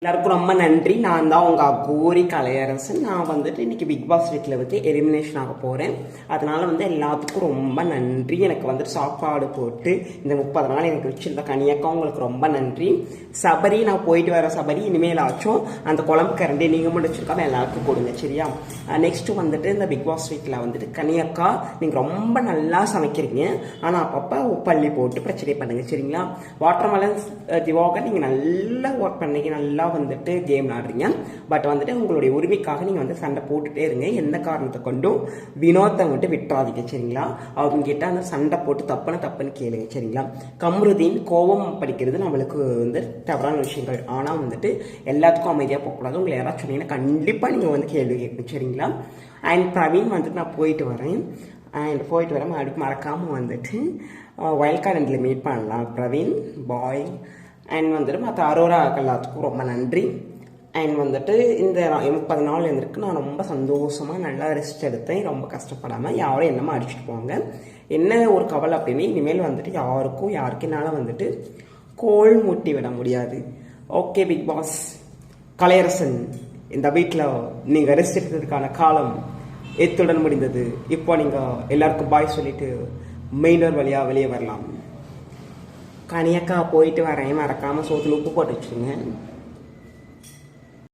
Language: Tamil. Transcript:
எல்லாருக்கும் ரொம்ப நன்றி. நான் தான் உங்கள் அகோரி கலையரசன். நான் வந்துட்டு இன்னைக்கு பிக் பாஸ் வீட்டில் வந்து எலிமினேஷன் ஆக போகிறேன். அதனால வந்து எல்லாத்துக்கும் ரொம்ப நன்றி. எனக்கு வந்துட்டு சாப்பாடு போட்டு இந்த 30 நாள் எனக்கு வச்சிருந்த கனியக்கா உங்களுக்கு ரொம்ப நன்றி. சபரி நான் போயிட்டு வர சபரி இனிமேல் ஆச்சும் அந்த குழம்பு கரண்டி நீங்கள் முடிச்சிருக்காம எல்லாருக்கும் கொடுங்க சரியா. நெக்ஸ்ட்டு வந்துட்டு இந்த பிக் பாஸ் வீட்டில் வந்துட்டு கனியக்கா நீங்கள் ரொம்ப நல்லா சமைக்கிறீங்க. ஆனால் அப்பப்போ உப்பள்ளி போட்டு பிரச்சனை பண்ணுங்க சரிங்களா. வாட்டர்மெலன் திவாகர் நீங்கள் நல்லா ஒர்க் பண்ணீங்க, நல்லா வந்துட்டு கேம் விளாடுறீங்க. பட் வந்துட்டு உங்களுடைய உரிமைக்காக நீங்கள் வந்து சண்டை போட்டுட்டே இருங்க. எந்த காரணத்தை கொண்டும் வினோத்தை வந்துட்டு விட்டுறாதீங்க சரிங்களா. அவங்க கிட்ட அந்த சண்டை போட்டு தப்புன்னு கேளுங்க சரிங்களா. கம்ருதீன் கோபம் படிக்கிறது நம்மளுக்கு வந்து தவறான விஷயங்கள். ஆனால் வந்துட்டு எல்லாத்துக்கும் அமைதியாக போகக்கூடாது. உங்களை யாராவது சொன்னீங்கன்னா கண்டிப்பாக நீங்கள் வந்து கேள்வி கேட்கணும் சரிங்களா. அண்ட் பிரவீன் வந்துட்டு நான் போயிட்டு வரேன். அண்ட் போயிட்டு வரேன் மறுபடியும் மறக்காமல் வந்துட்டு வைல்ட் கார்டில் மீட் பண்ணலாம். பிரவீன் பாய். அண்ட் வந்துட்டு மற்ற அரோரா எல்லாத்துக்கும் ரொம்ப நன்றி. அண்ட் வந்துட்டு இந்த 30 நாள் இருந்திருக்கு நான் ரொம்ப சந்தோஷமாக நல்லா ரெஸ்ட் எடுத்தேன். ரொம்ப கஷ்டப்படாமல் யாரும் என்னமா அடிச்சுட்டு போவாங்க. என்ன ஒரு கவலை அப்படின்னு இனிமேல் வந்துட்டு யாருக்கு என்னால் வந்துட்டு கோல் மூட்டி விட முடியாது. ஓகே பிக் பாஸ் கலையரசன், இந்த வீட்டில் நீங்கள் ரெஸ்ட் எடுத்ததுக்கான காலம் எத்துடன் முடிந்தது. இப்போ நீங்கள் எல்லாருக்கும் பாய் சொல்லிட்டு மெயினர் வழியாக வெளியே வரலாம். கனியக்கா போயிட்டு வரேன், மறக்காமல் சோத்துல உப்பு போட்டு வச்சுருங்க.